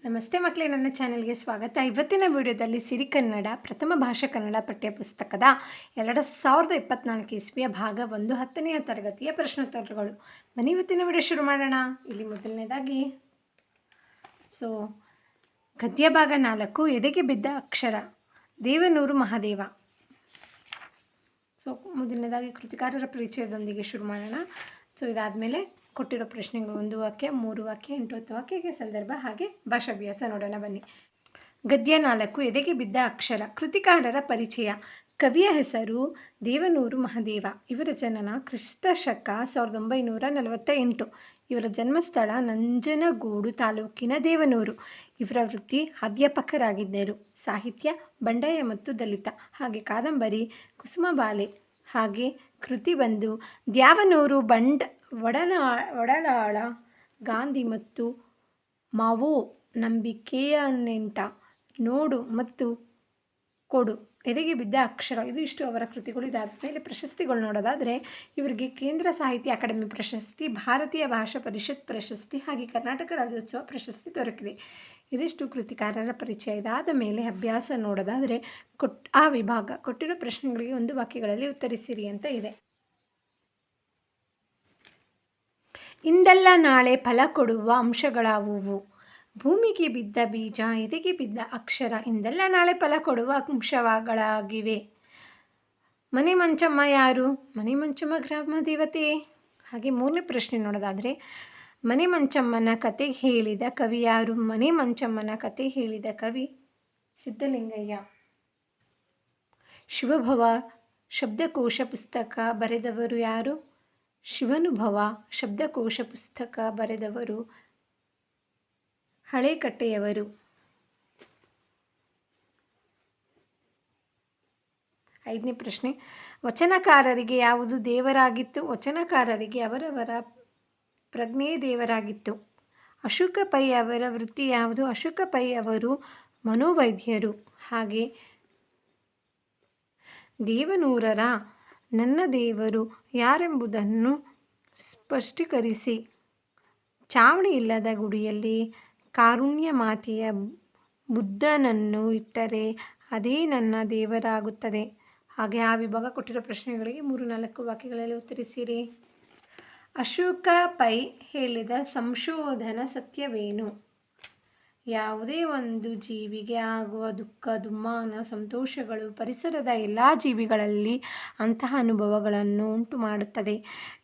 ನಮಸ್ತೆ ಮಕ್ಕಳೇ, ನನ್ನ ಚಾನೆಲ್ಗೆ ಸ್ವಾಗತ. ಇವತ್ತಿನ ವಿಡಿಯೋದಲ್ಲಿ ಸಿರಿಕನ್ನಡ ಪ್ರಥಮ ಭಾಷಾ ಕನ್ನಡ ಪಠ್ಯಪುಸ್ತಕದ 2024 ಇಸ್ವಿಯ ಭಾಗ 1 10ನೇ ತರಗತಿಯ ಪ್ರಶ್ನೋತ್ತರಗಳು. ಬನ್ನಿ ಇವತ್ತಿನ ವಿಡಿಯೋ ಶುರು ಮಾಡೋಣ. ಇಲ್ಲಿ ಮೊದಲನೇದಾಗಿ ಗದ್ಯ ಭಾಗ 4 ಎದೆಗೆ ಬಿದ್ದ ಅಕ್ಷರ ದೇವನೂರು ಮಹಾದೇವ. ಮೊದಲನೇದಾಗಿ ಕೃತಿಕಾರರ ಪರಿಚಯದೊಂದಿಗೆ ಶುರು ಮಾಡೋಣ. ಇದಾದಮೇಲೆ ಕೊಟ್ಟಿರೋ ಪ್ರಶ್ನೆಗಳು 1 ವಾಕ್ಯ, 3 ವಾಕ್ಯ, 8 10 ವಾಕ್ಯಕ್ಕೆ ಸಂದರ್ಭ ಹಾಗೆ ಭಾಷಾಭ್ಯಾಸ ನೋಡೋಣ ಬನ್ನಿ. ಗದ್ಯ 4 ಎದೆಗೆ ಬಿದ್ದ ಅಕ್ಷರ. ಕೃತಿಕಾರರ ಪರಿಚಯ. ಕವಿಯ ಹೆಸರು ದೇವನೂರು ಮಹಾದೇವ. ಇವರ ಜನನ ಕ್ರಿಸ್ತಶಕ 1948. ಇವರ ಜನ್ಮಸ್ಥಳ ನಂಜನಗೂಡು ತಾಲೂಕಿನ ದೇವನೂರು. ಇವರ ವೃತ್ತಿ ಅಧ್ಯಾಪಕರಾಗಿದ್ದರು. ಸಾಹಿತ್ಯ ಬಂಡಾಯ ಮತ್ತು ದಲಿತ, ಹಾಗೆ ಕಾದಂಬರಿ ಕುಸುಮಬಾಲೆ, ಹಾಗೆ ಕೃತಿ ಬಂದು ದ್ಯಾವನೂರು, ಒಡಲಾಳ, ಗಾಂಧಿ ಮತ್ತು ಮಾವೋ, ನಂಬಿಕೆಯನ್ನೆಂಟ, ನೋಡು ಮತ್ತು ಕೊಡು, ಎದೆಗೆ ಬಿದ್ದ ಅಕ್ಷರ. ಇಷ್ಟು ಅವರ ಕೃತಿಗಳು. ಇದಾದ ಮೇಲೆ ಪ್ರಶಸ್ತಿಗಳು ನೋಡೋದಾದರೆ ಇವರಿಗೆ ಕೇಂದ್ರ ಸಾಹಿತ್ಯ ಅಕಾಡೆಮಿ ಪ್ರಶಸ್ತಿ, ಭಾರತೀಯ ಭಾಷಾ ಪರಿಷತ್ ಪ್ರಶಸ್ತಿ, ಹಾಗೆ ಕರ್ನಾಟಕ ರಾಜ್ಯೋತ್ಸವ ಪ್ರಶಸ್ತಿ ದೊರಕಿದೆ. ಇದಿಷ್ಟು ಕೃತಿಕಾರರ ಪರಿಚಯ. ಇದಾದ ಮೇಲೆ ಅಭ್ಯಾಸ ನೋಡೋದಾದರೆ ಆ ವಿಭಾಗ ಕೊಟ್ಟಿರೋ ಪ್ರಶ್ನೆಗಳಿಗೆ 1 ವಾಕ್ಯಗಳಲ್ಲಿ ಉತ್ತರಿಸಿರಿ ಅಂತ ಇದೆ. ಇಂದಲ್ಲ ನಾಳೆ ಫಲ ಕೊಡುವ ಅಂಶಗಳಾವುವು? ಭೂಮಿಗೆ ಬಿದ್ದ ಬೀಜ, ಎದೆಗೆ ಬಿದ್ದ ಅಕ್ಷರ ಇಂದಲ್ಲ ನಾಳೆ ಫಲ ಕೊಡುವ ಅಂಶಗಳಾಗಿವೆ. ಮನೆ ಮಂಚಮ್ಮ ಯಾರು? ಮನೆ ಮಂಚಮ್ಮ ಗ್ರಾಮ ದೇವತೆ. ಹಾಗೆ 3ನೇ ಪ್ರಶ್ನೆ ನೋಡೋದಾದರೆ ಮನೆ ಮಂಚಮ್ಮನ ಕತೆ ಹೇಳಿದ ಕವಿ ಯಾರು? ಮನೆ ಮಂಚಮ್ಮನ ಕತೆ ಹೇಳಿದ ಕವಿ ಸಿದ್ಧಲಿಂಗಯ್ಯ. ಶಿವಭವ ಶಬ್ದಕೋಶ ಪುಸ್ತಕ ಬರೆದವರು ಯಾರು? ಶಿವನುಭವ ಶಬ್ದಕೋಶ ಪುಸ್ತಕ ಬರೆದವರು ಹಳೇಕಟ್ಟೆಯವರು. 5ನೇ ಪ್ರಶ್ನೆ ವಚನಕಾರರಿಗೆ ಯಾವುದು ದೇವರಾಗಿತ್ತು? ವಚನಕಾರರಿಗೆ ಅವರವರ ಪ್ರಜ್ಞೆ ದೇವರಾಗಿತ್ತು. ಅಶೋಕ ಪೈ ಅವರ ವೃತ್ತಿ ಯಾವುದು? ಅಶೋಕ ಪೈ ಅವರು ಮನೋವೈದ್ಯರು. ಹಾಗೆ ದೇವನೂರರ ನನ್ನ ದೇವರು ಯಾರೆಂಬುದನ್ನು ಸ್ಪಷ್ಟೀಕರಿಸಿ. ಚಾವಣಿ ಇಲ್ಲದ ಗುಡಿಯಲ್ಲಿ ಕಾರುಣ್ಯ ಮಾತೆಯ ಬುದ್ಧನನ್ನು ಇಟ್ಟರೆ ಅದೇ ನನ್ನ ದೇವರಾಗುತ್ತದೆ. ಹಾಗೆ ಆ ವಿಭಾಗ ಕೊಟ್ಟಿರೋ ಪ್ರಶ್ನೆಗಳಿಗೆ 3-4 ವಾಕ್ಯಗಳಲ್ಲಿ ಉತ್ತರಿಸಿರಿ. ಅಶೋಕ ಪೈ ಹೇಳಿದ ಸಂಶೋಧನಾ ಸತ್ಯವೇನು? ಯಾವುದೇ ಒಂದು ಜೀವಿಗೆ ಆಗುವ ದುಃಖ, ದುಮ್ಮಾನ, ಸಂತೋಷಗಳು ಪರಿಸರದ ಎಲ್ಲ ಜೀವಿಗಳಲ್ಲಿ ಅಂತಹ ಅನುಭವಗಳನ್ನು ಉಂಟು ಮಾಡುತ್ತದೆ.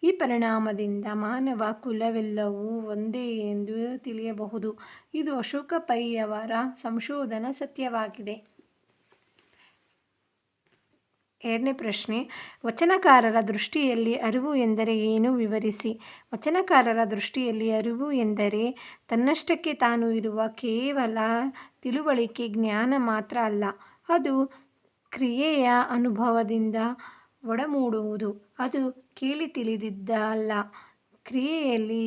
ಈ ಪರಿಣಾಮದಿಂದ ಮಾನವ ಕುಲವೆಲ್ಲವೂ ಒಂದೇ ಎಂದು ತಿಳಿಯಬಹುದು. ಇದು ಅಶೋಕ ಪೈಯವರ ಸಂಶೋಧನಾ ಸತ್ಯವಾಗಿದೆ. 2ನೇ ಪ್ರಶ್ನೆ ವಚನಕಾರರ ದೃಷ್ಟಿಯಲ್ಲಿ ಅರಿವು ಎಂದರೆ ಏನು? ವಿವರಿಸಿ. ವಚನಕಾರರ ದೃಷ್ಟಿಯಲ್ಲಿ ಅರಿವು ಎಂದರೆ ತನ್ನಷ್ಟಕ್ಕೆ ತಾನು ಇರುವ ಕೇವಲ ತಿಳುವಳಿಕೆ, ಜ್ಞಾನ ಮಾತ್ರ ಅಲ್ಲ. ಅದು ಕ್ರಿಯೆಯ ಅನುಭವದಿಂದ ಒಡಮೂಡುವುದು. ಅದು ಕೇಳಿ ತಿಳಿದಿದ್ದ ಅಲ್ಲ, ಕ್ರಿಯೆಯಲ್ಲಿ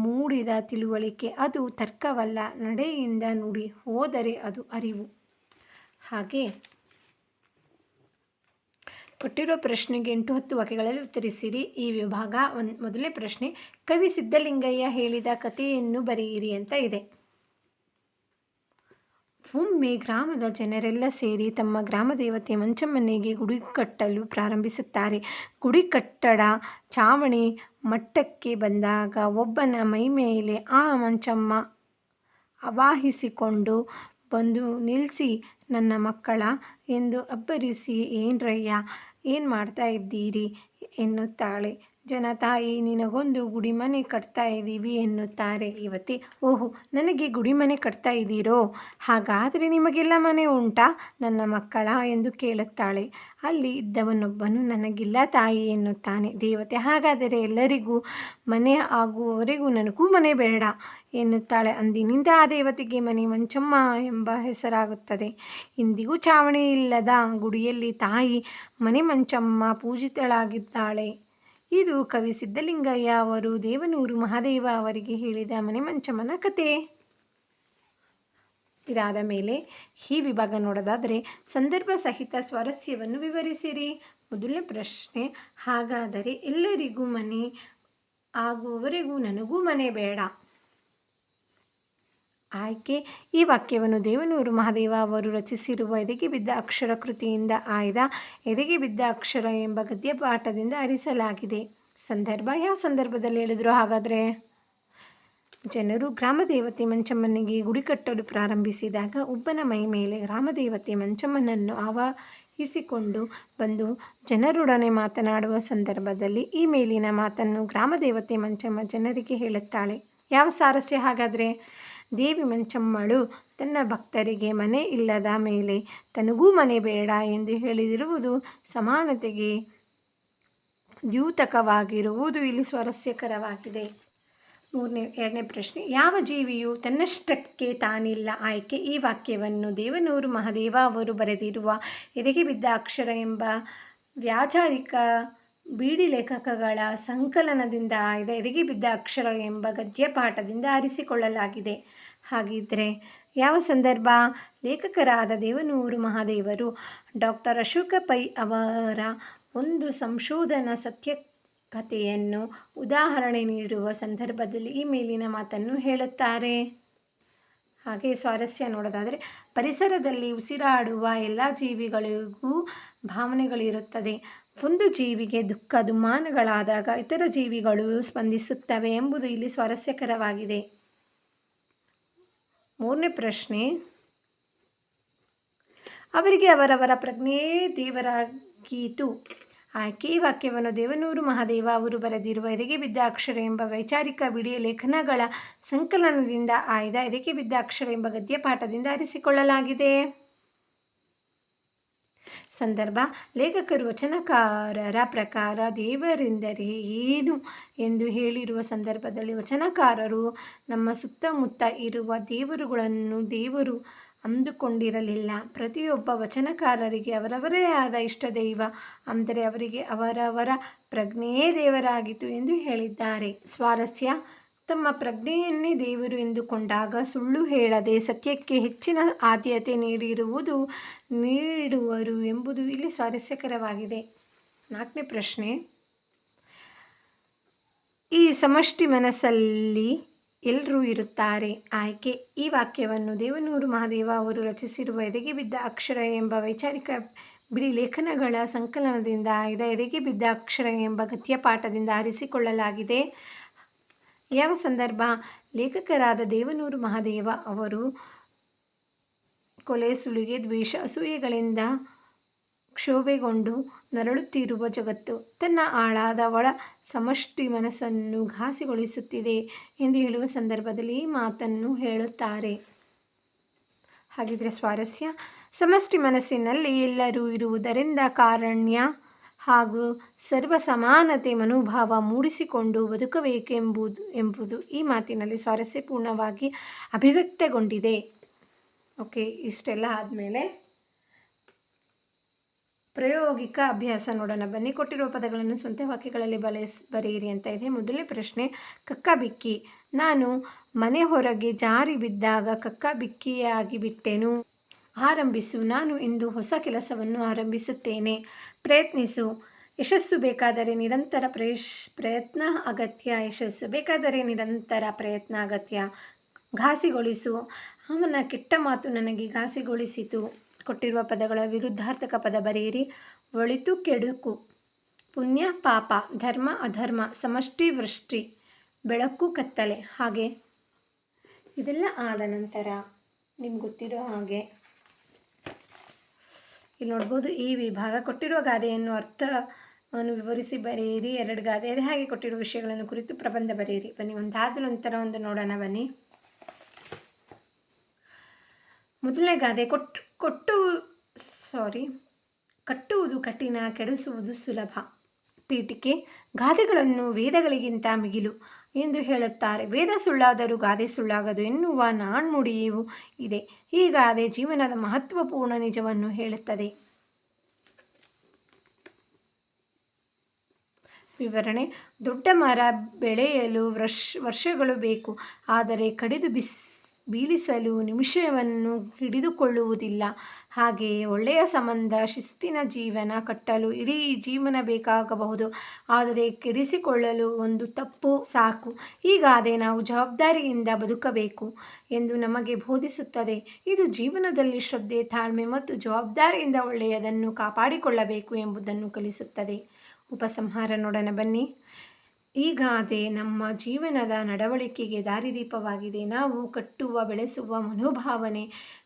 ಮೂಡಿದ ತಿಳುವಳಿಕೆ. ಅದು ತರ್ಕವಲ್ಲ, ನಡೆಯಿಂದ ನುಡಿ ಹೋದರೆ ಅದು ಅರಿವು. ಹಾಗೆ ಕೊಟ್ಟಿರೋ ಪ್ರಶ್ನೆಗೆ 8-10 ವಾಕ್ಯಗಳಲ್ಲಿ ಉತ್ತರಿಸಿರಿ. ಈ ವಿಭಾಗ 1ನೇ ಪ್ರಶ್ನೆ ಕವಿ ಸಿದ್ಧಲಿಂಗಯ್ಯ ಹೇಳಿದ ಕಥೆಯನ್ನು ಬರೆಯಿರಿ ಅಂತ ಇದೆ. ಒಮ್ಮೆ ಗ್ರಾಮದ ಜನರೆಲ್ಲ ಸೇರಿ ತಮ್ಮ ಗ್ರಾಮ ದೇವತೆ ಮಂಚಮ್ಮನಿಗೆ ಗುಡಿ ಕಟ್ಟಲು ಪ್ರಾರಂಭಿಸುತ್ತಾರೆ. ಗುಡಿ ಕಟ್ಟಡ ಚಾವಣಿ ಮಟ್ಟಕ್ಕೆ ಬಂದಾಗ ಒಬ್ಬನ ಮೈಮೇಲೆ ಆ ಮಂಚಮ್ಮ ಆವಾಹಿಸಿಕೊಂಡು ಬಂದು ನಿಲ್ಲಿಸಿ, ನನ್ನ ಮಕ್ಕಳ ಎಂದು ಅಬ್ಬರಿಸಿ, ಏನ್ರಯ್ಯ ಏನು ಮಾಡ್ತಾ ಇದ್ದೀರಿ ಎನ್ನುತ್ತಾಳೆ. ಜನ, ತಾಯಿ ನಿನಗೊಂದು ಗುಡಿಮನೆ ಕಟ್ತಾ ಇದ್ದೀವಿ ಎನ್ನುತ್ತಾರೆ. ಯುವತಿ, ಓಹೋ, ನನಗೆ ಗುಡಿಮನೆ ಕಟ್ತಾ ಇದ್ದೀರೋ? ಹಾಗಾದರೆ ನಿಮಗೆಲ್ಲ ಮನೆ ಉಂಟಾ ನನ್ನ ಮಕ್ಕಳ ಎಂದು ಕೇಳುತ್ತಾಳೆ. ಅಲ್ಲಿ ಇದ್ದವನೊಬ್ಬನು, ನನಗಿಲ್ಲ ತಾಯಿ ಎನ್ನುತ್ತಾನೆ. ದೇವತೆ, ಹಾಗಾದರೆ ಎಲ್ಲರಿಗೂ ಮನೆ ಆಗುವವರೆಗೂ ನನಗೂ ಮನೆ ಬೇಡ ಎನ್ನುತ್ತಾಳೆ. ಅಂದಿನಿಂದ ಆ ದೇವತೆಗೆ ಮನೆ ಮಂಚಮ್ಮ ಎಂಬ ಹೆಸರಾಗುತ್ತದೆ. ಇಂದಿಗೂ ಚಾವಣಿ ಇಲ್ಲದ ಗುಡಿಯಲ್ಲಿ ತಾಯಿ ಮನೆ ಮಂಚಮ್ಮ ಪೂಜಿತಳಾಗಿದ್ದಾಳೆ. ಇದು ಕವಿ ಸಿದ್ಧಲಿಂಗಯ್ಯ ಅವರು ದೇವನೂರು ಮಹಾದೇವ ಅವರಿಗೆ ಹೇಳಿದ ಮನೆ ಮಂಚಮ್ಮನ ಕತೆ. ಇದಾದ ಮೇಲೆ ಈ ವಿಭಾಗ ನೋಡೋದಾದರೆ ಸಂದರ್ಭ ಸಹಿತ ಸ್ವಾರಸ್ಯವನ್ನು ವಿವರಿಸಿರಿ. 1ನೇ ಪ್ರಶ್ನೆ ಹಾಗಾದರೆ ಎಲ್ಲರಿಗೂ ಮನೆ ಆಗುವವರೆಗೂ ನನಗೂ ಮನೆ ಬೇಡ. ಆಯ್ಕೆ ಈ ವಾಕ್ಯವನ್ನು ದೇವನೂರು ಮಹಾದೇವ ಅವರು ರಚಿಸಿರುವ ಎದೆಗೆ ಬಿದ್ದ ಅಕ್ಷರ ಕೃತಿಯಿಂದ ಆಯ್ದ ಎದೆಗೆ ಬಿದ್ದ ಅಕ್ಷರ ಎಂಬ ಗದ್ಯಪಾಠದಿಂದ ಆರಿಸಲಾಗಿದೆ. ಸಂದರ್ಭ ಯಾವ ಸಂದರ್ಭದಲ್ಲಿ ಹೇಳಿದ್ರು ಹಾಗಾದರೆ? ಜನರು ಗ್ರಾಮದೇವತೆ ಮಂಚಮ್ಮನಿಗೆ ಗುಡಿ ಕಟ್ಟಲು ಪ್ರಾರಂಭಿಸಿದಾಗ ಒಬ್ಬನ ಮೈ ಮೇಲೆ ಗ್ರಾಮದೇವತೆ ಮಂಚಮ್ಮನನ್ನು ಆವಾಹಿಸಿಕೊಂಡು ಬಂದು ಜನರೊಡನೆ ಮಾತನಾಡುವ ಸಂದರ್ಭದಲ್ಲಿ ಈ ಮೇಲಿನ ಮಾತನ್ನು ಗ್ರಾಮದೇವತೆ ಮಂಚಮ್ಮ ಜನರಿಗೆ ಹೇಳುತ್ತಾಳೆ. ಯಾವ ಸಾರಸ್ಯ ಹಾಗಾದರೆ? ದೇವಿ ಮಂಚಮ್ಮಳು ತನ್ನ ಭಕ್ತರಿಗೆ ಮನೆ ಇಲ್ಲದ ಮೇಲೆ ತನಗೂ ಮನೆ ಬೇಡ ಎಂದು ಹೇಳಿದಿರುವುದು ಸಮಾನತೆಗೆ ದ್ಯೂತಕವಾಗಿರುವುದು ಇಲ್ಲಿ ಸ್ವಾರಸ್ಯಕರವಾಗಿದೆ. ಎರಡನೇ ಪ್ರಶ್ನೆ, ಯಾವ ಜೀವಿಯು ತನ್ನಷ್ಟಕ್ಕೆ ತಾನಿಲ್ಲ? ಆಯ್ಕೆ ಈ ವಾಕ್ಯವನ್ನು ದೇವನೂರು ಮಹಾದೇವ ಅವರು ಬರೆದಿರುವ ಎದೆಗೆ ಬಿದ್ದ ಅಕ್ಷರ ಎಂಬ ವ್ಯಾಚಾರಿಕ ಬೀಡಿ ಲೇಖಕಗಳ ಸಂಕಲನದಿಂದ ಆಯ್ದ ಎದೆಗೆ ಬಿದ್ದ ಅಕ್ಷರ ಎಂಬ ಗದ್ಯಪಾಠದಿಂದ ಆರಿಸಿಕೊಳ್ಳಲಾಗಿದೆ. ಹಾಗಿದ್ದರೆ ಯಾವ ಸಂದರ್ಭ? ಲೇಖಕರಾದ ದೇವನೂರು ಮಹಾದೇವರು ಡಾಕ್ಟರ್ ಅಶೋಕ ಪೈ ಅವರ ಒಂದು ಸಂಶೋಧನಾ ಸತ್ಯಕಥೆಯನ್ನು ಉದಾಹರಣೆ ನೀಡುವ ಸಂದರ್ಭದಲ್ಲಿ ಈ ಮೇಲಿನ ಮಾತನ್ನು ಹೇಳುತ್ತಾರೆ. ಹಾಗೆ ಸ್ವಾರಸ್ಯ ನೋಡೋದಾದರೆ, ಪರಿಸರದಲ್ಲಿ ಉಸಿರಾಡುವ ಎಲ್ಲ ಜೀವಿಗಳಿಗೂ ಭಾವನೆಗಳಿರುತ್ತದೆ. ಒಂದು ಜೀವಿಗೆ ದುಃಖ ದುಮ್ಮಾನಗಳಾದಾಗ ಇತರ ಜೀವಿಗಳು ಸ್ಪಂದಿಸುತ್ತವೆ ಎಂಬುದು ಇಲ್ಲಿ ಸ್ವಾರಸ್ಯಕರವಾಗಿದೆ. ಮೂರನೇ ಪ್ರಶ್ನೆ, ಅವರಿಗೆ ಅವರವರ ಪ್ರಜ್ಞೆಯೇ ದೇವರಾಗೀತು. ಆಯ್ಕೆ ಈ ವಾಕ್ಯವನ್ನು ದೇವನೂರು ಮಹಾದೇವ ಅವರು ಬರೆದಿರುವ ಎದೆಗೆ ಬಿದ್ದ ಅಕ್ಷರ ಎಂಬ ವೈಚಾರಿಕ ಬಿಡಿ ಲೇಖನಗಳ ಸಂಕಲನದಿಂದ ಆಯ್ದ ಎದೆಗೆ ಬಿದ್ದ ಅಕ್ಷರ ಎಂಬ ಗದ್ಯಪಾಠದಿಂದ ಆರಿಸಿಕೊಳ್ಳಲಾಗಿದೆ. ಸಂದರ್ಭ ಲೇಖಕರು ವಚನಕಾರರ ಪ್ರಕಾರ ದೇವರೆಂದರೆ ಏನು ಎಂದು ಹೇಳಿರುವ ಸಂದರ್ಭದಲ್ಲಿ ವಚನಕಾರರು ನಮ್ಮ ಸುತ್ತಮುತ್ತ ಇರುವ ದೇವರುಗಳನ್ನು ದೇವರು ಅಂದುಕೊಂಡಿರಲಿಲ್ಲ. ಪ್ರತಿಯೊಬ್ಬ ವಚನಕಾರರಿಗೆ ಅವರವರೇ ಆದ ಇಷ್ಟ ದೈವ, ಅಂದರೆ ಅವರಿಗೆ ಅವರವರ ಪ್ರಜ್ಞೆಯೇ ದೇವರಾಗಿತ್ತು ಎಂದು ಹೇಳಿದ್ದಾರೆ. ಸ್ವಾರಸ್ಯ, ತಮ್ಮ ಪ್ರಜ್ಞೆಯನ್ನೇ ದೇವರು ಎಂದುಕೊಂಡಾಗ ಸುಳ್ಳು ಹೇಳದೆ ಸತ್ಯಕ್ಕೆ ಹೆಚ್ಚಿನ ಆದ್ಯತೆ ನೀಡುವರು ಎಂಬುದು ಇಲ್ಲಿ ಸ್ವಾರಸ್ಯಕರವಾಗಿದೆ. ನಾಲ್ಕನೇ ಪ್ರಶ್ನೆ, ಈ ಸಮಷ್ಟಿ ಮನಸ್ಸಲ್ಲಿ ಎಲ್ಲರೂ ಇರುತ್ತಾರೆ. ಆಯ್ಕೆ ಈ ವಾಕ್ಯವನ್ನು ದೇವನೂರು ಮಹಾದೇವ ಅವರು ರಚಿಸಿರುವ ಎದೆಗೆ ಬಿದ್ದ ಅಕ್ಷರ ಎಂಬ ವೈಚಾರಿಕ ಬಿಡಿ ಲೇಖನಗಳ ಸಂಕಲನದಿಂದ ಆಯ್ದ ಎದೆಗೆ ಬಿದ್ದ ಅಕ್ಷರ ಎಂಬ ಗದ್ಯಪಾಠದಿಂದ ಆರಿಸಿಕೊಳ್ಳಲಾಗಿದೆ. ಯಾವ ಸಂದರ್ಭ? ಲೇಖಕರಾದ ದೇವನೂರು ಮಹಾದೇವ ಅವರು ಕೊಲೆ, ಸುಲಿಗೆ, ದ್ವೇಷ, ಅಸೂಯೆಗಳಿಂದ ಕ್ಷೋಭೆಗೊಂಡು ನರಳುತ್ತಿರುವ ಜಗತ್ತು ತನ್ನ ಆಳಾದ ಒಳ ಸಮಷ್ಟಿ ಮನಸ್ಸನ್ನು ಘಾಸಿಗೊಳಿಸುತ್ತಿದೆ ಎಂದು ಹೇಳುವ ಸಂದರ್ಭದಲ್ಲಿ ಈ ಮಾತನ್ನು ಹೇಳುತ್ತಾರೆ. ಹಾಗಿದ್ರೆ ಸ್ವಾರಸ್ಯ, ಸಮಷ್ಟಿ ಮನಸ್ಸಿನಲ್ಲಿ ಎಲ್ಲರೂ ಇರುವುದರಿಂದ ಕಾರಣ್ಯ ಹಾಗೂ ಸರ್ವ ಸಮಾನತೆ ಮನೋಭಾವ ಮೂಡಿಸಿಕೊಂಡು ಬದುಕಬೇಕೆಂಬುದು ಈ ಮಾತಿನಲ್ಲಿ ಸ್ವಾರಸ್ಯಪೂರ್ಣವಾಗಿ ಅಭಿವ್ಯಕ್ತಗೊಂಡಿದೆ. ಓಕೆ, ಇಷ್ಟೆಲ್ಲ ಆದಮೇಲೆ ಪ್ರಾಯೋಗಿಕ ಅಭ್ಯಾಸ ನೋಡೋಣ ಬನ್ನಿ. ಕೊಟ್ಟಿರುವ ಪದಗಳನ್ನು ಸ್ವಂತ ವಾಕ್ಯಗಳಲ್ಲಿ ಬರೆಯಿರಿ ಅಂತ ಇದೆ. ಮೊದಲನೇ ಪ್ರಶ್ನೆ, ಕಕ್ಕ ಬಿಕ್ಕಿ. ನಾನು ಮನೆ ಹೊರಗೆ ಜಾರಿ ಬಿದ್ದಾಗ ಕಕ್ಕ ಬಿಕ್ಕಿಯಾಗಿ ಬಿಟ್ಟೆನು. ಆರಂಭಿಸು. ನಾನು ಇಂದು ಹೊಸ ಕೆಲಸವನ್ನು ಆರಂಭಿಸುತ್ತೇನೆ. ಪ್ರಯತ್ನಿಸು. ಯಶಸ್ಸು ಬೇಕಾದರೆ ನಿರಂತರ ಪ್ರಯತ್ನ ಅಗತ್ಯ. ಯಶಸ್ಸು ಬೇಕಾದರೆ ನಿರಂತರ ಪ್ರಯತ್ನ ಅಗತ್ಯ. ಘಾಸಿಗೊಳಿಸು. ಅವನ ಕೆಟ್ಟ ಮಾತು ನನಗೆ ಘಾಸಿಗೊಳಿಸಿತು. ಕೊಟ್ಟಿರುವ ಪದಗಳ ವಿರುದ್ಧಾರ್ಥಕ ಪದ ಬರೆಯಿರಿ. ಒಳಿತು ಕೆಡುಕು, ಪುಣ್ಯ ಪಾಪ, ಧರ್ಮ ಅಧರ್ಮ, ಸಮಷ್ಟಿ ವೃಷ್ಟಿ, ಬೆಳಕು ಕತ್ತಲೆ. ಹಾಗೆ ಇದೆಲ್ಲ ಆದ ನಂತರ ನಿಮ್ಗೆ ಗೊತ್ತಿರೋ ಹಾಗೆ ಇಲ್ಲಿ ನೋಡ್ಬೋದು, ಈ ವಿಭಾಗ ಕೊಟ್ಟಿರುವ ಗಾದೆಯನ್ನು ಅರ್ಥವನ್ನು ವಿವರಿಸಿ ಬರೆಯಿರಿ. 2 ಗಾದೆ ಇದೆ. ಹಾಗೆ ಕೊಟ್ಟಿರುವ ವಿಷಯಗಳನ್ನು ಕುರಿತು ಪ್ರಬಂಧ ಬರೆಯಿರಿ. ಬನ್ನಿ, ಒಂದಾದ ನಂತರ ಒಂದು ನೋಡೋಣ ಬನ್ನಿ. ಮೊದಲನೇ ಗಾದೆ, ಕಟ್ಟುವುದು ಕಠಿಣ, ಕೆಡಿಸುವುದು ಸುಲಭ. ಪೀಠಿಕೆ, ಗಾದೆಗಳನ್ನು ವೇದಗಳಿಗಿಂತ ಮಿಗಿಲು ಎಂದು ಹೇಳುತ್ತಾರೆ. ವೇದ ಸುಳ್ಳಾದರೂ ಗಾದೆ ಸುಳ್ಳಾಗದು ಎನ್ನುವ ನಾಣ್ನುಡಿಯೂ ಇದೆ. ಈ ಗಾದೆ ಜೀವನದ ಮಹತ್ವಪೂರ್ಣ ನಿಜವನ್ನು ಹೇಳುತ್ತದೆ. ವಿವರಣೆ, ದೊಡ್ಡ ಮರ ಬೆಳೆಯಲು ವರ್ಷಗಳು ಬೇಕು, ಆದರೆ ಕಡಿದು ಬೀಳಿಸಲು ನಿಮಿಷವನ್ನು ಹಿಡಿದುಕೊಳ್ಳುವುದಿಲ್ಲ. ಹಾಗೆಯೇ ಒಳ್ಳೆಯ ಸಂಬಂಧ, ಶಿಸ್ತಿನ ಜೀವನ ಕಟ್ಟಲು ಇಡೀ ಜೀವನ ಬೇಕಾಗಬಹುದು. ಆದರೆ ಕೆಡಿಸಿಕೊಳ್ಳಲು ಒಂದು ತಪ್ಪು ಸಾಕು. ಈ ಗಾದೆ ನಾವು ಜವಾಬ್ದಾರಿಯಿಂದ ಬದುಕಬೇಕು ಎಂದು ನಮಗೆ ಬೋಧಿಸುತ್ತದೆ. ಇದು ಜೀವನದಲ್ಲಿ ಶ್ರದ್ಧೆ, ತಾಳ್ಮೆ ಮತ್ತು ಜವಾಬ್ದಾರಿಯಿಂದ ಒಳ್ಳೆಯದನ್ನು ಕಾಪಾಡಿಕೊಳ್ಳಬೇಕು ಎಂಬುದನ್ನು ಕಲಿಸುತ್ತದೆ. ಉಪಸಂಹಾರ ನೋಡೋಣ ಬನ್ನಿ. ಈ ಗಾದೆ ನಮ್ಮ ಜೀವನದ ನಡವಳಿಕೆಗೆ ದಾರಿದೀಪವಾಗಿದೆ. ನಾವು ಕಟ್ಟುವ, ಬೆಳೆಸುವ ಮನೋಭಾವನೆ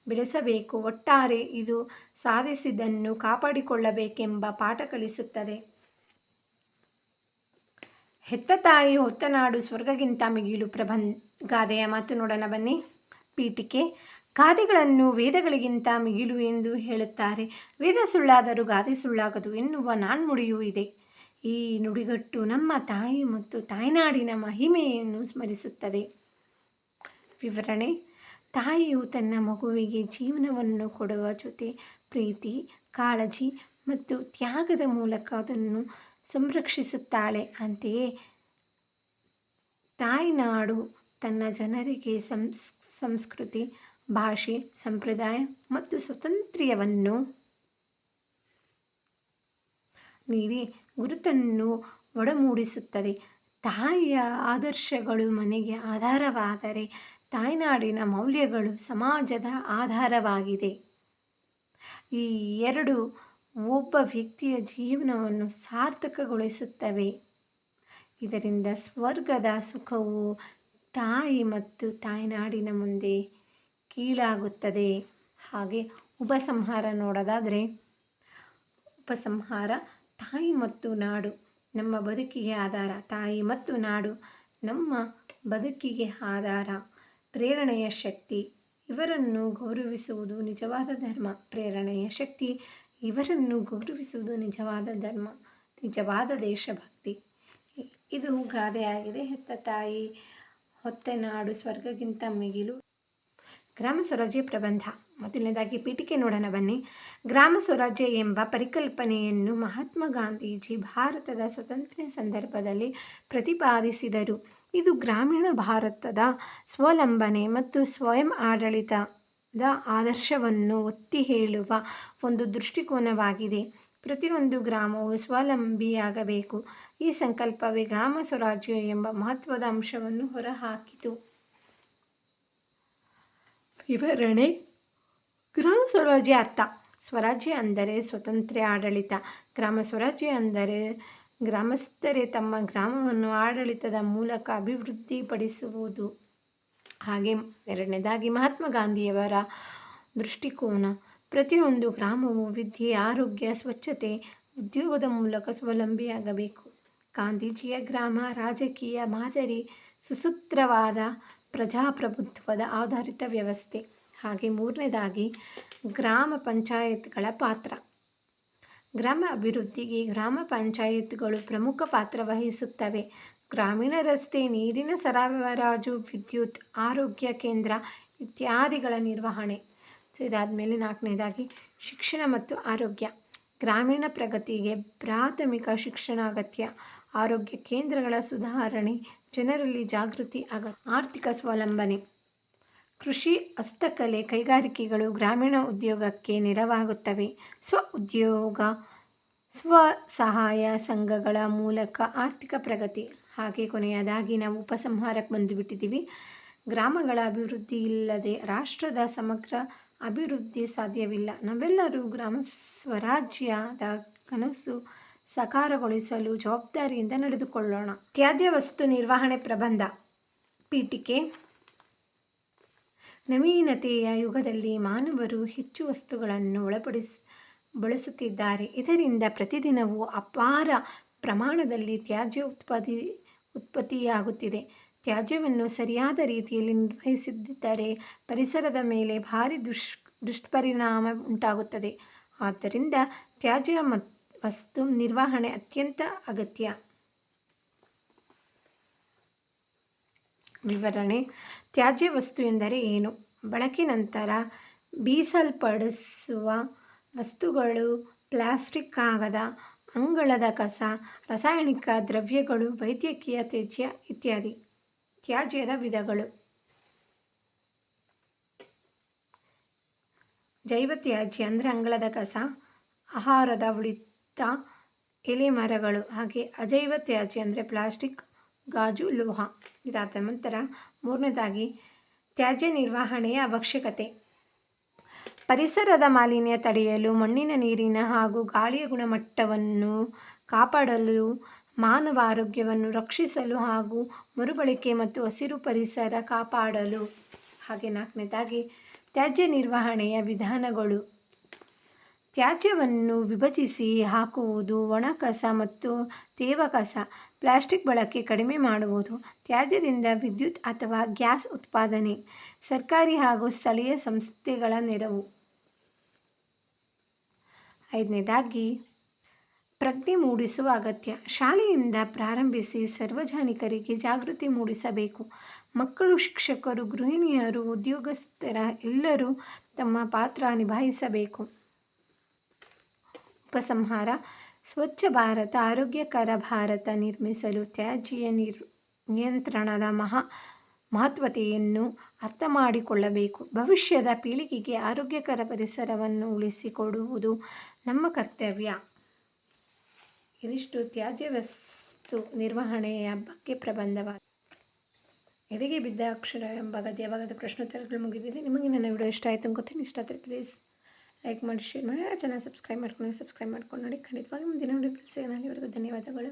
ಬೆಳೆಸಬೇಕು. ಒಟ್ಟಾರೆ ಇದು ಸಾಧಿಸಿದ್ದನ್ನು ಕಾಪಾಡಿಕೊಳ್ಳಬೇಕೆಂಬ ಪಾಠ ಕಲಿಸುತ್ತದೆ. ಹೆತ್ತ ತಾಯಿ ಹೊತ್ತ ನಾಡು ಸ್ವರ್ಗಕ್ಕಿಂತ ಮಿಗಿಲು. ಗಾದೆಯ ಮಾತು ನೋಡೋಣ ಬನ್ನಿ. ಪೀಠಿಕೆ: ಗಾದೆಗಳನ್ನು ವೇದಗಳಿಗಿಂತ ಮಿಗಿಲು ಎಂದು ಹೇಳುತ್ತಾರೆ. ವೇದ ಸುಳ್ಳಾದರೂ ಗಾದೆ ಸುಳ್ಳಾಗದು ಎನ್ನುವ ನಾಣ್ಣುಡಿಯೂ ಇದೆ. ಈ ನುಡಿಗಟ್ಟು ನಮ್ಮ ತಾಯಿ ಮತ್ತು ತಾಯ್ನಾಡಿನ ಮಹಿಮೆಯನ್ನು ಸ್ಮರಿಸುತ್ತದೆ. ವಿವರಣೆ: ತಾಯಿಯು ತನ್ನ ಮಗುವಿಗೆ ಜೀವನವನ್ನು ಕೊಡುವ ಜೊತೆ ಪ್ರೀತಿ, ಕಾಳಜಿ ಮತ್ತು ತ್ಯಾಗದ ಮೂಲಕ ಅದನ್ನು ಸಂರಕ್ಷಿಸುತ್ತಾಳೆ. ಅಂತೆಯೇ ತಾಯ್ನಾಡು ತನ್ನ ಜನರಿಗೆ ಸಂಸ್ಕೃತಿ, ಭಾಷೆ, ಸಂಪ್ರದಾಯ ಮತ್ತು ಸ್ವಾತಂತ್ರ್ಯವನ್ನು ನೀಡಿ ಗುರುತನ್ನು ಒಡಮೂಡಿಸುತ್ತದೆ. ತಾಯಿಯ ಆದರ್ಶಗಳು ಮನೆಗೆ ಆಧಾರವಾದರೆ, ತಾಯ್ನಾಡಿನ ಮೌಲ್ಯಗಳು ಸಮಾಜದ ಆಧಾರವಾಗಿದೆ. ಈ ಎರಡು ಒಬ್ಬ ವ್ಯಕ್ತಿಯ ಜೀವನವನ್ನು ಸಾರ್ಥಕಗೊಳಿಸುತ್ತವೆ. ಇದರಿಂದ ಸ್ವರ್ಗದ ಸುಖವು ತಾಯಿ ಮತ್ತು ತಾಯ್ನಾಡಿನ ಮುಂದೆ ಕೀಳಾಗುತ್ತದೆ. ಹಾಗೆ ಉಪಸಂಹಾರ ನೋಡೋದಾದರೆ, ಉಪಸಂಹಾರ: ತಾಯಿ ಮತ್ತು ನಾಡು ನಮ್ಮ ಬದುಕಿಗೆ ಆಧಾರ. ತಾಯಿ ಮತ್ತು ನಾಡು ನಮ್ಮ ಬದುಕಿಗೆ ಆಧಾರ. ಪ್ರೇರಣೆಯ ಶಕ್ತಿ: ಇವರನ್ನು ಗೌರವಿಸುವುದು ನಿಜವಾದ ಧರ್ಮ. ಪ್ರೇರಣೆಯ ಶಕ್ತಿ: ಇವರನ್ನು ಗೌರವಿಸುವುದು ನಿಜವಾದ ಧರ್ಮ, ನಿಜವಾದ ದೇಶಭಕ್ತಿ. ಇದು ಗಾದೆಯಾಗಿದೆ. ಹೆತ್ತ ತಾಯಿ ಹೊತ್ತ ನಾಡು ಸ್ವರ್ಗಕ್ಕಿಂತ ಮಿಗಿಲು. ಗ್ರಾಮ ಸ್ವರಾಜ್ಯ ಪ್ರಬಂಧ. ಮೊದಲನೇದಾಗಿ ಪೀಠಿಕೆ ನೋಡೋಣ ಬನ್ನಿ. ಗ್ರಾಮ ಸ್ವರಾಜ್ಯ ಎಂಬ ಪರಿಕಲ್ಪನೆಯನ್ನು ಮಹಾತ್ಮ ಗಾಂಧೀಜಿ ಭಾರತದ ಸ್ವಾತಂತ್ರ್ಯ ಸಂದರ್ಭದಲ್ಲಿ ಪ್ರತಿಪಾದಿಸಿದರು. ಇದು ಗ್ರಾಮೀಣ ಭಾರತದ ಸ್ವಾವಲಂಬನೆ ಮತ್ತು ಸ್ವಯಂ ಆಡಳಿತದ ಆದರ್ಶವನ್ನು ಒತ್ತಿ ಹೇಳುವ ಒಂದು ದೃಷ್ಟಿಕೋನವಾಗಿದೆ. ಪ್ರತಿಯೊಂದು ಗ್ರಾಮವು ಸ್ವಾವಲಂಬಿಯಾಗಬೇಕು. ಈ ಸಂಕಲ್ಪವೇ ಗ್ರಾಮ ಸ್ವರಾಜ್ಯ ಎಂಬ ಮಹತ್ವದ ಅಂಶವನ್ನು ಹೊರಹಾಕಿತು. ವಿವರಣೆ: ಗ್ರಾಮ ಸ್ವರಾಜ್ಯ ಅರ್ಥ: ಸ್ವರಾಜ್ಯ ಅಂದರೆ ಸ್ವತಂತ್ರ ಆಡಳಿತ. ಗ್ರಾಮ ಸ್ವರಾಜ್ಯ ಅಂದರೆ ಗ್ರಾಮಸ್ಥರೇ ತಮ್ಮ ಗ್ರಾಮವನ್ನು ಆಡಳಿತದ ಮೂಲಕ ಅಭಿವೃದ್ಧಿಪಡಿಸುವುದು. ಹಾಗೆ ಎರಡನೇದಾಗಿ ಮಹಾತ್ಮ ಗಾಂಧಿಯವರ ದೃಷ್ಟಿಕೋನ: ಪ್ರತಿಯೊಂದು ಗ್ರಾಮವು ವಿದ್ಯೆ, ಆರೋಗ್ಯ, ಸ್ವಚ್ಛತೆ, ಉದ್ಯೋಗದ ಮೂಲಕ ಸ್ವಾವಲಂಬಿಯಾಗಬೇಕು. ಗಾಂಧೀಜಿಯ ಗ್ರಾಮ ರಾಜಕೀಯ ಮಾದರಿ ಸುಸೂತ್ರವಾದ ಪ್ರಜಾಪ್ರಭುತ್ವದ ಆಧಾರಿತ ವ್ಯವಸ್ಥೆ. ಹಾಗೆ ಮೂರನೇದಾಗಿ ಗ್ರಾಮ ಪಂಚಾಯತ್ಗಳ ಪಾತ್ರ. ಗ್ರಾಮ ಅಭಿವೃದ್ಧಿಗೆ ಗ್ರಾಮ ಪಂಚಾಯತ್ಗಳು ಪ್ರಮುಖ ಪಾತ್ರ ವಹಿಸುತ್ತವೆ. ಗ್ರಾಮೀಣ ರಸ್ತೆ, ನೀರಿನ ಸರಬರಾಜು, ವಿದ್ಯುತ್, ಆರೋಗ್ಯ ಕೇಂದ್ರ ಇತ್ಯಾದಿಗಳ ನಿರ್ವಹಣೆ. ಇದಾದಮೇಲೆ ನಾಲ್ಕನೇದಾಗಿ ಶಿಕ್ಷಣ ಮತ್ತು ಆರೋಗ್ಯ. ಗ್ರಾಮೀಣ ಪ್ರಗತಿಗೆ ಪ್ರಾಥಮಿಕ ಶಿಕ್ಷಣ ಅಗತ್ಯ. ಆರೋಗ್ಯ ಕೇಂದ್ರಗಳ ಸುಧಾರಣೆ, ಜನರಲ್ಲಿ ಜಾಗೃತಿ ಅಗತ್ಯ. ಆರ್ಥಿಕ ಸ್ವಾವಲಂಬನೆ. ಕೃಷಿ, ಹಸ್ತಕಲೆ, ಕೈಗಾರಿಕೆಗಳು ಗ್ರಾಮೀಣ ಉದ್ಯೋಗಕ್ಕೆ ನೆರವಾಗುತ್ತವೆ. ಉದ್ಯೋಗ, ಸ್ವಸಹಾಯ ಸಂಘಗಳ ಮೂಲಕ ಆರ್ಥಿಕ ಪ್ರಗತಿ. ಹಾಗೆ ಕೊನೆಯದಾಗಿ ನಾವು ಉಪಸಂಹಾರಕ್ಕೆ ಬಂದುಬಿಟ್ಟಿದ್ದೀವಿ. ಗ್ರಾಮಗಳ ಅಭಿವೃದ್ಧಿ ಇಲ್ಲದೆ ರಾಷ್ಟ್ರದ ಸಮಗ್ರ ಅಭಿವೃದ್ಧಿ ಸಾಧ್ಯವಿಲ್ಲ. ನಾವೆಲ್ಲರೂ ಗ್ರಾಮ ಸ್ವರಾಜ್ಯದ ಕನಸು ಸಾಕಾರಗೊಳಿಸಲು ಜವಾಬ್ದಾರಿಯಿಂದ ನಡೆದುಕೊಳ್ಳೋಣ. ತ್ಯಾಜ್ಯ ವಸ್ತು ನಿರ್ವಹಣೆ ಪ್ರಬಂಧ. ಪೀಠಿಕೆ: ನವೀನತೆಯ ಯುಗದಲ್ಲಿ ಮಾನವರು ಹೆಚ್ಚು ವಸ್ತುಗಳನ್ನು ಬಳಸುತ್ತಿದ್ದಾರೆ. ಇದರಿಂದ ಪ್ರತಿದಿನವೂ ಅಪಾರ ಪ್ರಮಾಣದಲ್ಲಿ ತ್ಯಾಜ್ಯ ಉತ್ಪತ್ತಿಯಾಗುತ್ತಿದೆ. ತ್ಯಾಜ್ಯವನ್ನು ಸರಿಯಾದ ರೀತಿಯಲ್ಲಿ ನಿರ್ವಹಿಸದಿದ್ದರೆ ಪರಿಸರದ ಮೇಲೆ ಭಾರಿ ದುಷ್ಪರಿಣಾಮ ಉಂಟಾಗುತ್ತದೆ. ಆದ್ದರಿಂದ ತ್ಯಾಜ್ಯ ವಸ್ತು ನಿರ್ವಹಣೆ ಅತ್ಯಂತ ಅಗತ್ಯ. ವಿವರಣೆ: ತ್ಯಾಜ್ಯ ವಸ್ತು ಎಂದರೆ ಏನು? ಬಳಕೆ ನಂತರ ಬೀಸಲ್ಪಡಿಸುವ ವಸ್ತುಗಳು, ಪ್ಲಾಸ್ಟಿಕ್, ಕಾಗದ, ಅಂಗಳದ ಕಸ, ರಾಸಾಯನಿಕ ದ್ರವ್ಯಗಳು, ವೈದ್ಯಕೀಯ ತ್ಯಾಜ್ಯ ಇತ್ಯಾದಿ. ತ್ಯಾಜ್ಯದ ವಿಧಗಳು. ಜೈವ ತ್ಯಾಜ್ಯ ಅಂದರೆ ಅಂಗಳದ ಕಸ, ಆಹಾರದ ಉಳಿತ, ಎಲೆ ಮರಗಳು. ಹಾಗೆ ಅಜೈವ ತ್ಯಾಜ್ಯ ಅಂದರೆ ಪ್ಲಾಸ್ಟಿಕ್, ಗಾಜು, ಲೋಹ. ಇದಾದ ನಂತರ ಮೂರನೇದಾಗಿ ತ್ಯಾಜ್ಯ ನಿರ್ವಹಣೆಯ ಅವಶ್ಯಕತೆ. ಪರಿಸರದ ಮಾಲಿನ್ಯ ತಡೆಯಲು, ಮಣ್ಣಿನ, ನೀರಿನ ಹಾಗೂ ಗಾಳಿಯ ಗುಣಮಟ್ಟವನ್ನು ಕಾಪಾಡಲು, ಮಾನವ ಆರೋಗ್ಯವನ್ನು ರಕ್ಷಿಸಲು ಹಾಗೂ ಮರುಬಳಕೆ ಮತ್ತು ಹಸಿರು ಪರಿಸರ ಕಾಪಾಡಲು. ಹಾಗೆ ನಾಲ್ಕನೇದಾಗಿ ತ್ಯಾಜ್ಯ ನಿರ್ವಹಣೆಯ ವಿಧಾನಗಳು. ತ್ಯಾಜ್ಯವನ್ನು ವಿಭಜಿಸಿ ಹಾಕುವುದು, ಒಣ ಕಸ ಮತ್ತು ತೇವ ಕಸ, ಪ್ಲಾಸ್ಟಿಕ್ ಬಳಕೆ ಕಡಿಮೆ ಮಾಡುವುದು, ತ್ಯಾಜ್ಯದಿಂದ ವಿದ್ಯುತ್ ಅಥವಾ ಗ್ಯಾಸ್ ಉತ್ಪಾದನೆ, ಸರ್ಕಾರಿ ಹಾಗೂ ಸ್ಥಳೀಯ ಸಂಸ್ಥೆಗಳ ನೆರವು. ಐದನೇದಾಗಿ ಪ್ರಜ್ಞೆ ಮೂಡಿಸುವ ಅಗತ್ಯ. ಶಾಲೆಯಿಂದ ಪ್ರಾರಂಭಿಸಿ ಸಾರ್ವಜನಿಕರಿಗೆ ಜಾಗೃತಿ ಮೂಡಿಸಬೇಕು. ಮಕ್ಕಳು, ಶಿಕ್ಷಕರು, ಗೃಹಿಣಿಯರು, ಉದ್ಯೋಗಸ್ಥರ ಎಲ್ಲರೂ ತಮ್ಮ ಪಾತ್ರ ನಿಭಾಯಿಸಬೇಕು. ಉಪಸಂಹಾರ: ಸ್ವಚ್ಛ ಭಾರತ, ಆರೋಗ್ಯಕರ ಭಾರತ ನಿರ್ಮಿಸಲು ತ್ಯಾಜ್ಯ ನಿಯಂತ್ರಣದ ಮಹತ್ವತೆಯನ್ನು ಅರ್ಥ ಮಾಡಿಕೊಳ್ಳಬೇಕು. ಭವಿಷ್ಯದ ಪೀಳಿಗೆಗೆ ಆರೋಗ್ಯಕರ ಪರಿಸರವನ್ನು ಉಳಿಸಿಕೊಡುವುದು ನಮ್ಮ ಕರ್ತವ್ಯ. ಇದಿಷ್ಟು ತ್ಯಾಜ್ಯ ವಸ್ತು ನಿರ್ವಹಣೆಯ ಬಗ್ಗೆ ಪ್ರಬಂಧವಾಗಿದೆ. ಎದೆಗೆ ಬಿದ್ದ ಅಕ್ಷರ ಎಂಬ ಗದ್ಯಭಾಗದ ಪ್ರಶ್ನೋತ್ತರಗಳು ಮುಗಿದಿದೆ. ನಿಮಗೆ ನನ್ನ ವಿಡಿಯೋ ಇಷ್ಟ ಆಯಿತು ಗೊತ್ತೇನು? ಇಷ್ಟ ಆದರೆ ಪ್ಲೀಸ್ ಲೈಕ್ ಮಾಡಿ, ಶೇರ್ ಮಾಡಿ, ಚಾನಲ್ ಸಬ್ಸ್ಕ್ರೈಬ್ ಮಾಡ್ಕೊಂಡು ನೋಡಿ. ಖಂಡಿತವಾಗಿ ಮುಂದಿನ ವಿಡಿಯೋ ಸಿಗೋಣ. ಅಲ್ಲಿವರೆಗೂ ಧನ್ಯವಾದಗಳು.